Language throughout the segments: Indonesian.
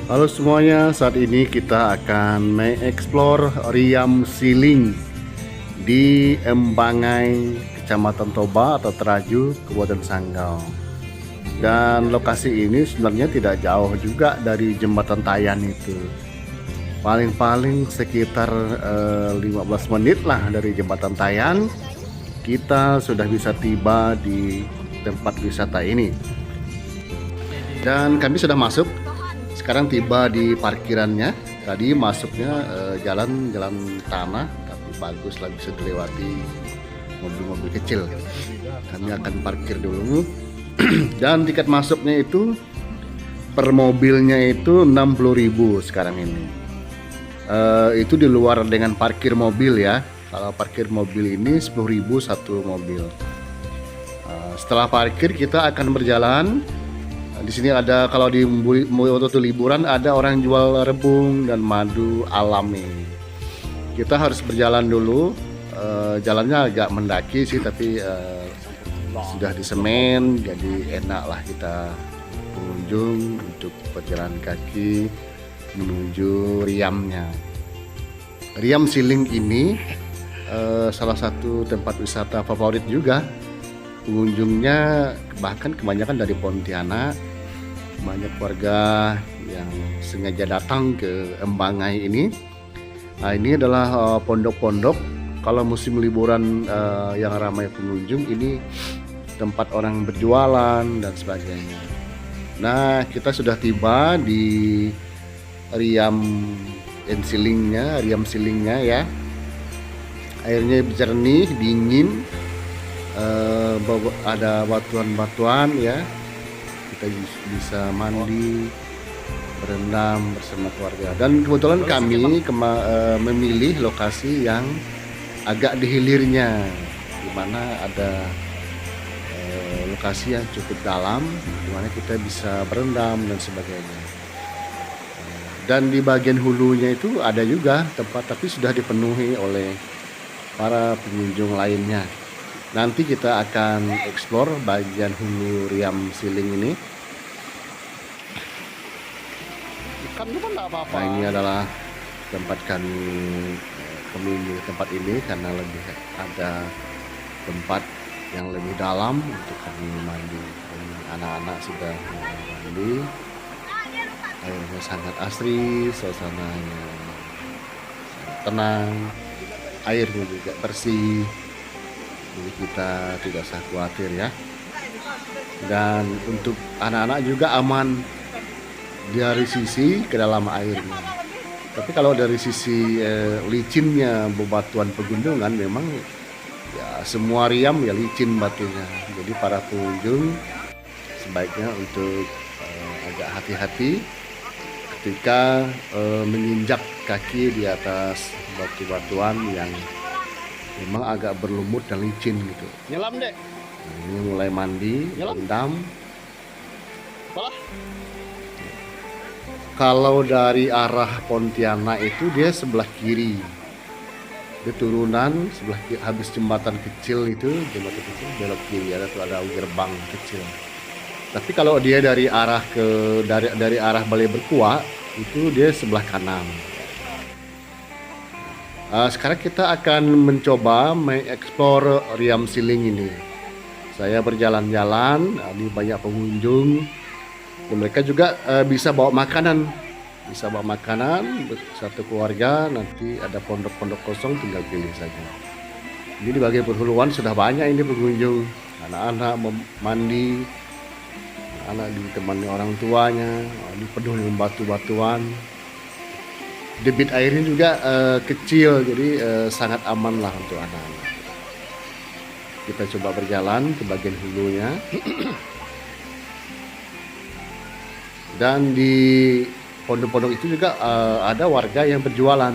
Halo semuanya, saat ini kita akan mengeksplor Riam Siling di Embangai, Kecamatan Toba atau Teraju, Kabupaten Sanggau. Dan lokasi ini sebenarnya tidak jauh juga dari Jembatan Tayan itu. Paling-paling sekitar 15 menit lah dari Jembatan Tayan, kita sudah bisa tiba di tempat wisata ini. Dan kami sudah masuk. Sekarang tiba di parkirannya. Tadi masuknya jalan tanah, tapi bagus lah bisa dilewati mobil-mobil kecil. Kami akan parkir dulu. Dan tiket masuknya itu per mobilnya itu 60.000 sekarang ini. Itu di luar dengan parkir mobil ya. Kalau parkir mobil ini 10.000 satu mobil. Setelah parkir kita akan berjalan. Di sini ada, kalau di waktu liburan ada orang jual rebung dan madu alami. Kita harus berjalan dulu. Jalannya agak mendaki sih, tapi sudah disemen, jadi enak lah kita pengunjung untuk berjalan kaki menuju Riamnya. Riam Siling ini salah satu tempat wisata favorit juga. Pengunjungnya bahkan kebanyakan dari Pontianak. Banyak warga yang sengaja datang ke Embangai ini. Nah, ini adalah pondok-pondok. Kalau musim liburan yang ramai pengunjung, ini tempat orang berjualan dan sebagainya. Nah, kita sudah tiba di Riam Silingnya ya. Airnya jernih, dingin, ada batuan-batuan ya. Kita bisa mandi, berendam bersama keluarga. Dan kebetulan kami memilih lokasi yang agak di hilirnya, di mana ada lokasi yang cukup dalam, di mana kita bisa berendam dan sebagainya. Dan di bagian hulunya itu ada juga tempat, tapi sudah dipenuhi oleh para pengunjung lainnya. Nanti kita akan eksplor bagian hulu Riam Siling ini. Nah, ini adalah tempat kami memilih tempat ini karena lebih ada tempat yang lebih dalam untuk kami mandi. Anak-anak sudah mandi. Airnya sangat asri, suasananya tenang, airnya juga bersih. Jadi kita tidak usah khawatir ya. Dan untuk anak-anak juga aman dari sisi ke dalam airnya. Tapi kalau dari sisi licinnya bebatuan pegunungan, memang ya semua Riam ya licin batunya. Jadi para pengunjung sebaiknya untuk agak hati-hati ketika menginjak kaki di atas batu-batuan yang memang agak berlumut dan licin gitu. Nyelam dek. Nah, ini mulai mandi, rendam. Kalau dari arah Pontianak itu dia sebelah kiri. Dia turunan sebelah kiri, habis jembatan kecil belok kiri, ada gerbang kecil. Tapi kalau dia dari arah Balai Berkuah itu dia sebelah kanan. Sekarang kita akan mencoba mengeksplor Riam Siling ini. Saya berjalan-jalan, di banyak pengunjung. Dan mereka juga bisa bawa makanan. Satu keluarga, nanti ada pondok-pondok kosong tinggal pilih saja. Ini di bagian perhuluan sudah banyak ini pengunjung. Anak-anak mandi, anak ditemani orang tuanya, dipenuhi dengan batu-batuan. Debit airnya juga kecil, jadi sangat aman lah untuk anak-anak. Kita coba berjalan ke bagian hulunya. Dan di pondok-pondok itu juga ada warga yang berjualan,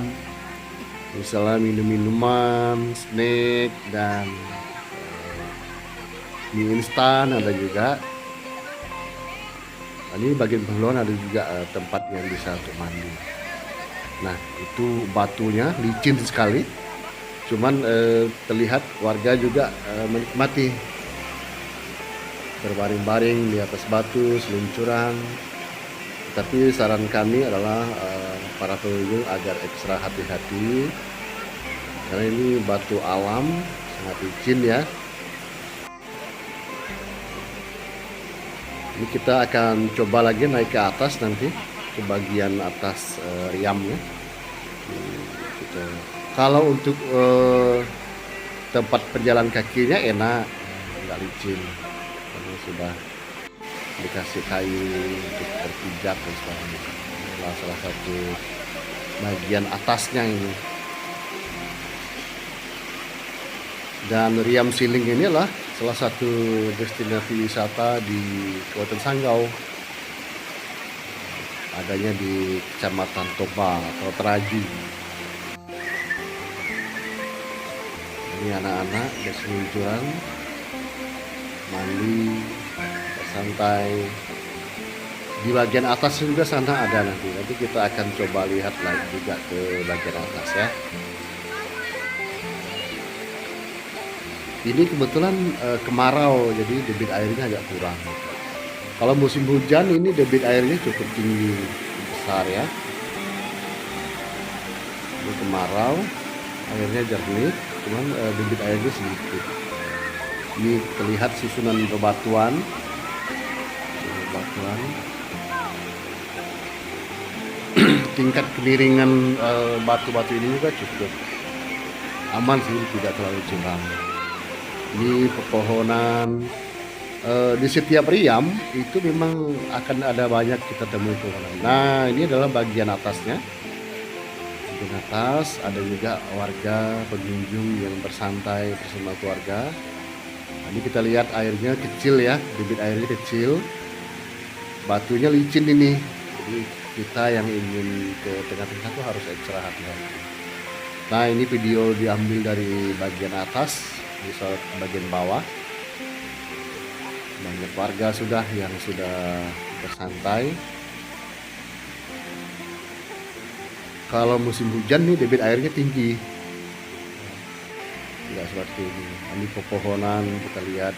misalnya minum-minuman, snack, dan mie instan ada juga. Ini bagian perhuluan ada juga tempat yang bisa untuk mandi. Nah, itu batunya licin sekali. Cuman terlihat warga juga menikmati berbaring-baring di atas batu, seluncuran. Tapi saran kami adalah para pengunjung agar ekstra hati-hati karena ini batu alam sangat licin ya. Ini kita akan coba lagi naik ke atas nanti, ke bagian atas riamnya. Kalau untuk tempat penjalan kakinya enak, nggak licin karena sudah dikasih kayu untuk berpijak dan sebagainya. Inilah salah satu bagian atasnya ini. Dan Riam Siling ini adalah salah satu destinasi wisata di Kabupaten Sanggau. Adanya di Kecamatan Toba atau Teraji. Ini anak-anak berseluncuran, mandi, santai. Di bagian atas juga sana ada nanti kita akan coba lihat lagi juga ke bagian atas ya. Ini kebetulan kemarau, jadi debit airnya agak kurang. Kalau musim hujan ini debit airnya cukup tinggi, besar ya. Ini kemarau, airnya jernih, cuman debit airnya sedikit. Ini terlihat susunan bebatuan. Tingkat kemiringan batu-batu ini juga cukup aman sih, tidak terlalu curam. Ini pepohonan di setiap riam itu memang akan ada banyak kita temui pepohonan. Nah, ini adalah bagian atasnya. Bagian atas ada juga warga pengunjung yang bersantai bersama keluarga. Nah, ini kita lihat airnya kecil ya, debit airnya kecil. Batunya licin ini. Jadi kita yang ingin ke tengah-tengah itu harus ekstra hati-hati. Nah, ini video diambil dari bagian atas, di bagian bawah. Banyak warga yang sudah bersantai. Kalau musim hujan nih debit airnya tinggi. Tidak seperti ini. Ini pepohonan kita lihat.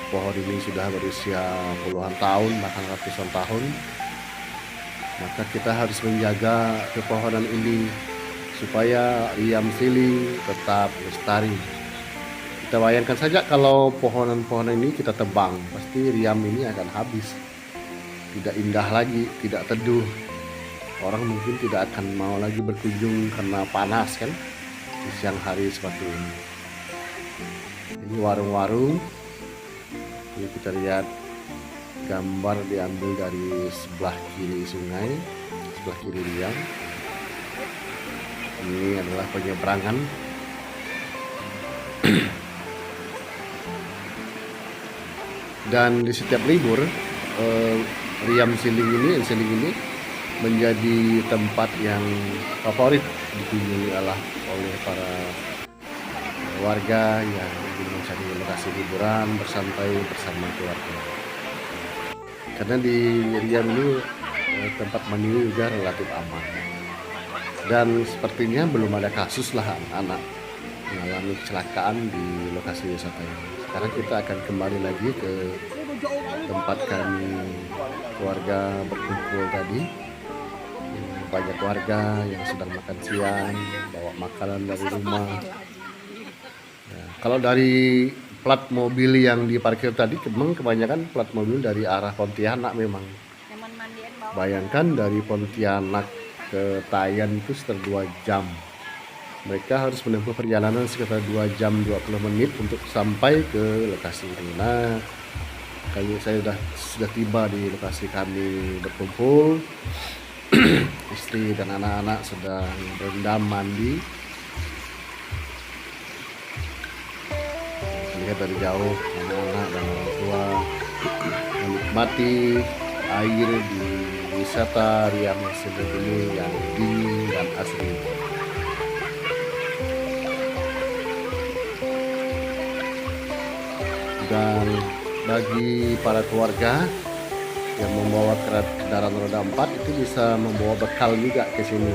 Pohon ini sudah berusia puluhan tahun, bahkan ratusan tahun. Maka kita harus menjaga pepohonan ini supaya Riam Siling tetap lestari. Kita bayangkan saja kalau pohonan-pohonan ini kita tebang, pasti Riam ini akan habis. Tidak indah lagi, tidak teduh. Orang mungkin tidak akan mau lagi berkunjung karena panas kan di siang hari seperti ini. Ini warung-warung. Ini kita lihat gambar diambil dari sebelah kiri sungai, sebelah kiri Riam. Ini adalah penyeberangan. Dan di setiap libur Riam Siling ini menjadi tempat yang favorit dikunjungi oleh para warga yang ingin mencari lokasi liburan bersantai bersama keluarga. Karena di Riam ini tempat mandi juga relatif aman. Dan sepertinya belum ada kasus lah anak mengalami kecelakaan di lokasi wisata ini. Sekarang kita akan kembali lagi ke tempat kami keluarga berkumpul tadi. Banyak warga yang sedang makan siang, bawa makanan dari rumah. Nah, kalau dari plat mobil yang diparkir tadi, memang kebanyakan plat mobil dari arah Pontianak memang. Bayangkan dari Pontianak ke Tayan itu sekitar 2 jam. Mereka harus menempuh perjalanan sekitar 2 jam 20 menit untuk sampai ke lokasi ini. Nah, saya sudah tiba di lokasi kami berkumpul. Istri dan anak-anak sedang berendam mandi. Lihat dari jauh anak-anak dan orang tua menikmati air di wisata Riam Siling ini yang dingin dan asri. Dan bagi para keluarga yang membawa kendaraan roda 4 itu bisa membawa bekal juga ke sini.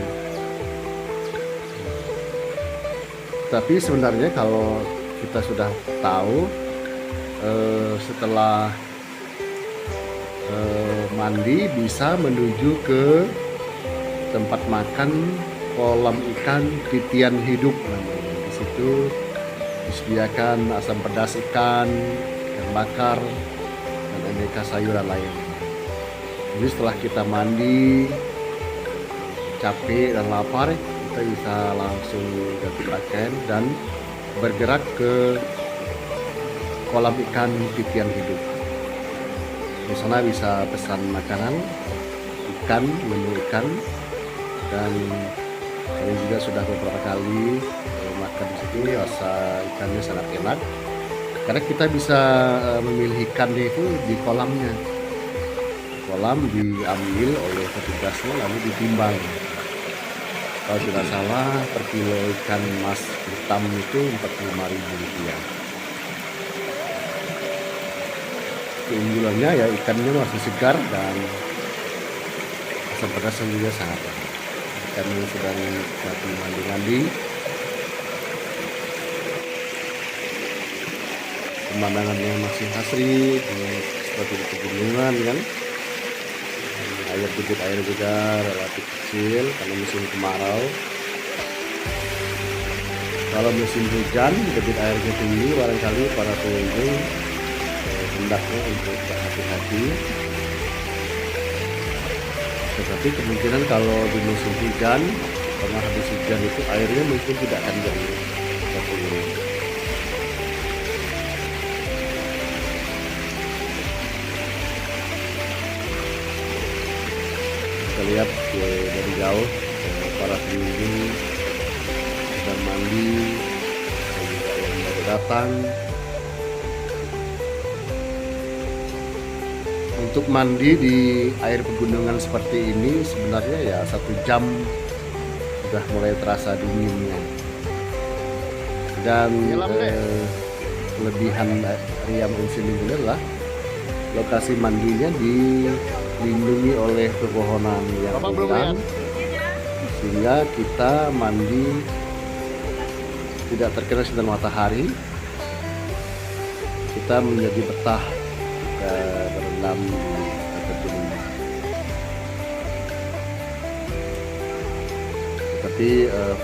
Tapi sebenarnya kalau kita sudah tahu setelah mandi bisa menuju ke tempat makan kolam ikan titian hidup namanya. Di situ disediakan asam pedas ikan bakar dan aneka sayuran lain. Jadi setelah kita mandi, capek dan lapar, kita bisa langsung ganti pakaian dan bergerak ke kolam ikan titian hidup. Di sana bisa pesan makanan, ikan, menu ikan, dan kami juga sudah beberapa kali makan di sini. Rasa ikannya sangat enak karena kita bisa memilih ikannya itu di kolamnya. Kolam diambil oleh petugasnya lalu ditimbang. Kalau tidak salah per kilo ikan mas hitam itu Rp45.000. Keunggulannya ya ikannya masih segar dan asam pedasnya juga sangat enak. Kami sedang mandi-mandi. Pemandangannya masih asri seperti di pegunungan kan. Debit air juga relatif kecil karena musim kemarau. Kalau musim hujan debit airnya tinggi, barangkali para pengunjung hendaknya untuk berhati-hati. Tetapi kemungkinan kalau di musim hujan, karena habis hujan itu airnya mungkin tidak akan jadi seperti ini. Kita lihat dari jauh para pengunjung sedang mandi, yang baru datang. Untuk mandi di air pegunungan seperti ini sebenarnya ya 1 jam sudah mulai terasa dinginnya. Dan kelebihan Riam Insiling ini adalah lokasi mandinya dilindungi oleh pepohonan yang rindang, sehingga kita mandi tidak terkena sinar matahari. Kita menjadi betah berendam di air gunung. Tetapi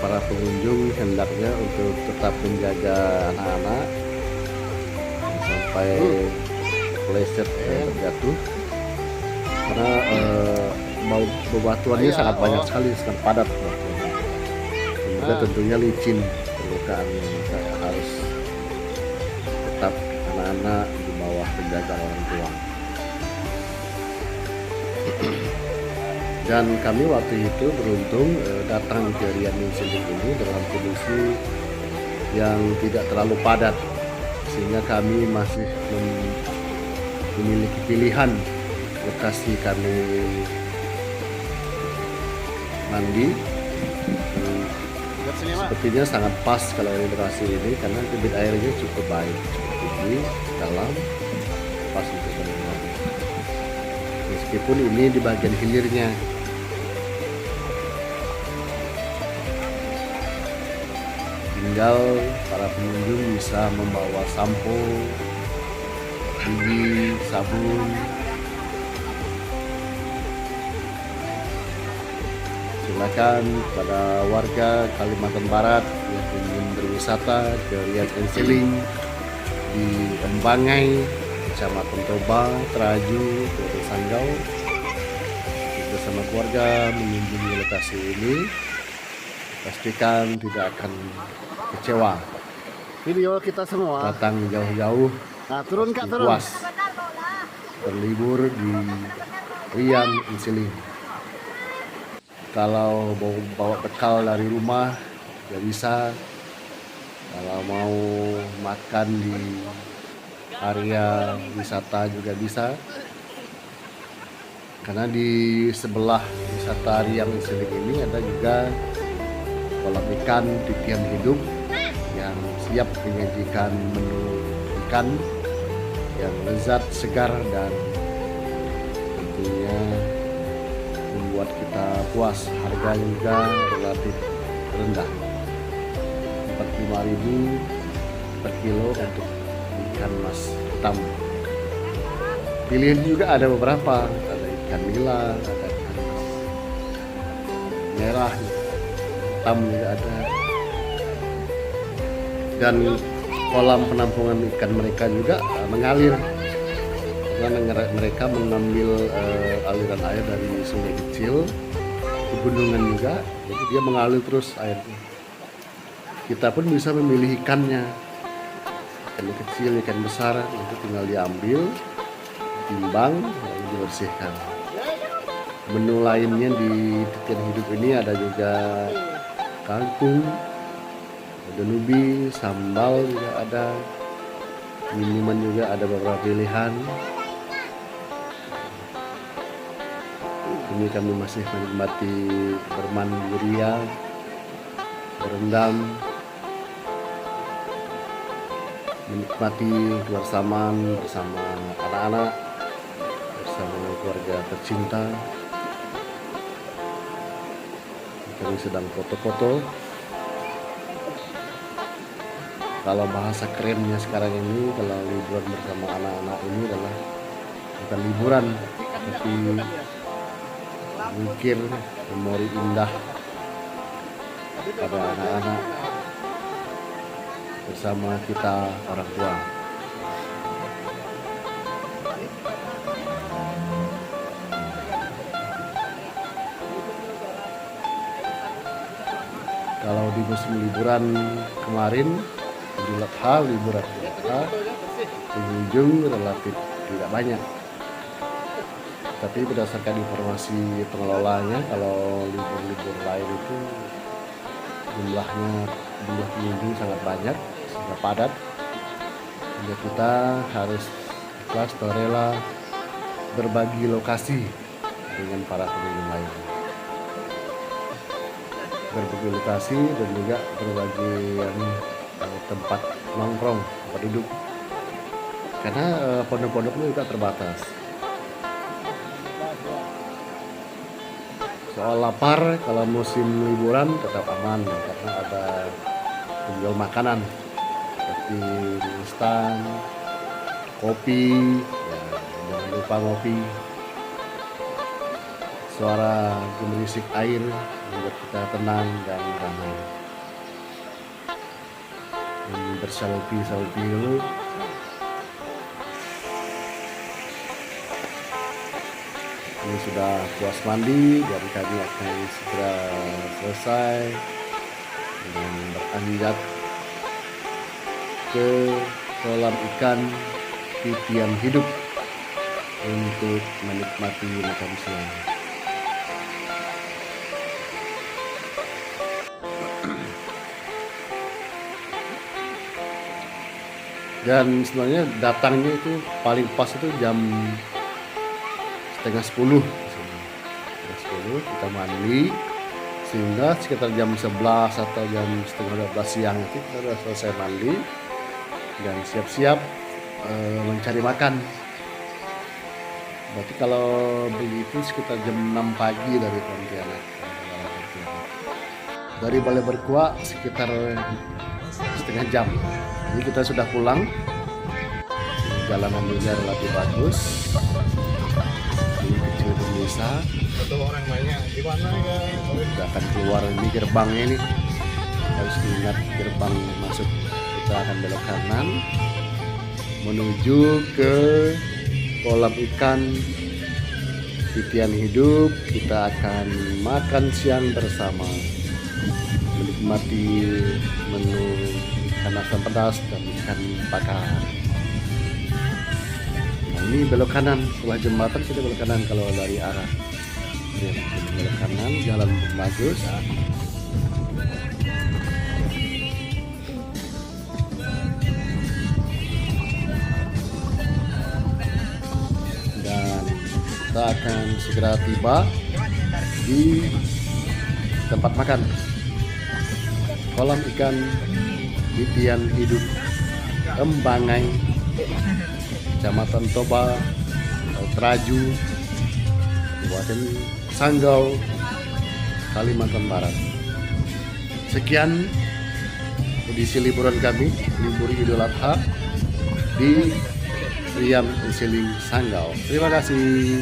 para pengunjung hendaknya untuk tetap menjaga anak-anak sampai pleset terjatuh, karena bebatuannya sangat banyak sekali, sangat padat bebatuannya. Juga tentunya licin permukaannya, harus tetap anak-anak di bawah penjagaan orang tua. Dan kami waktu itu beruntung datang ke Riam Insiling ini dalam kondisi yang tidak terlalu padat, sehingga kami masih memiliki pilihan lokasi kami mandi. Sepertinya sangat pas kalau di lokasi ini karena debit airnya cukup baik, cukup tinggi, dalam, pas untuk berenang. Meskipun ini di bagian hilirnya. Tinggal para pengunjung bisa membawa sampo, gigi, sabun. Silakan pada warga Kalimantan Barat yang ingin berwisata ke Riam Insiling di Embangai, Kecamatan Toba, Teraju, Kota Sanggau, bersama keluarga mengunjungi lokasi ini, pastikan tidak akan kecewa. Video kita semua datang jauh-jauh, turun puas berlibur di Riam Insiling. Kalau mau bawa bekal dari rumah ya bisa, kalau mau makan di area wisata juga bisa, karena di sebelah wisata Riam Insiling ini ada juga kolam ikan titian hidup yang siap menyajikan menu ikan yang lezat, segar, dan tentunya membuat kita puas. Harganya juga relatif rendah, Rp45.000 per kilo untuk ikan mas hitam. Pilihan juga ada beberapa, ada ikan nila, ada ikan merah, hitam juga ada. Dan kolam penampungan ikan mereka juga mengalir, karena mereka mengambil aliran air dari sungai kecil, pegunungan juga, jadi dia mengalir terus airnya. Kita pun bisa memilih ikannya, ikan kecil, ikan besar, itu tinggal diambil, timbang, lalu dibersihkan. Menu lainnya di Titian Hidup ini ada juga kangkung, ada ubi, sambal juga ada, minuman juga ada beberapa pilihan. Ini kami masih menikmati bermandi ria, berendam, menikmati kebersamaan bersama anak-anak, bersama keluarga tercinta. Kami sedang foto-foto. Kalau bahasa kerennya sekarang ini, kalau liburan bersama anak-anak ini adalah bukan liburan, tapi mikir memori indah pada anak-anak bersama kita orang tua. Kalau di musim liburan kemarin, Idul Adha, liburan Idul Adha, pengunjung relatif tidak banyak. Tapi berdasarkan informasi pengelolanya, kalau libur-libur lain itu jumlah pengunjung sangat banyak, sehingga padat. Sehingga kita harus ikhlas atau rela berbagi lokasi dengan para pengunjung lain. Berbagi lokasi dan juga berbagi tempat nongkrong, tempat duduk. Karena pondok-pondoknya juga terbatas. Soal lapar, kalau musim liburan tetap aman karena ada penjual makanan seperti mie instan, kopi, ya, jangan lupa ngopi. Suara gemerisik air membuat kita tenang dan ramai. Berselfie dulu. Ini sudah puas mandi dan kami akan segera selesai dan beranjak ke kolam ikan Titian Hidup untuk menikmati makan siang. Dan sebenarnya datangnya itu paling pas itu jam setengah 10 kita mandi, sehingga sekitar jam 11 atau jam setengah 12 siang itu kita sudah selesai mandi dan siap-siap mencari makan. Berarti kalau begitu sekitar jam 6 pagi dari Pontianak. Dari Balai Berkuah sekitar setengah jam. Jadi kita sudah pulang. Jalanan juga relatif bagus. Ini kecil desa. Orang banyak gimana ya? Kita akan keluar ini gerbangnya ini. Harus diingat gerbang masuk. Kita akan belok kanan menuju ke kolam ikan Titian Hidup. Kita akan makan siang bersama, menikmati menu ikan asam pedas dan ikan bakar. Nah, ini belok kanan setelah jembatan, kita belok kanan kalau dari arah ya, belok kanan, jalan bagus. Dan kita akan segera tiba di tempat makan kolam ikan Titian Hidup Embangai, Kecamatan Toba, Traju, Kabupaten Sanggau, Kalimantan Barat. Sekian edisi liburan kami, libur Idul Adha di Riam Isiling Sanggau. Terima kasih.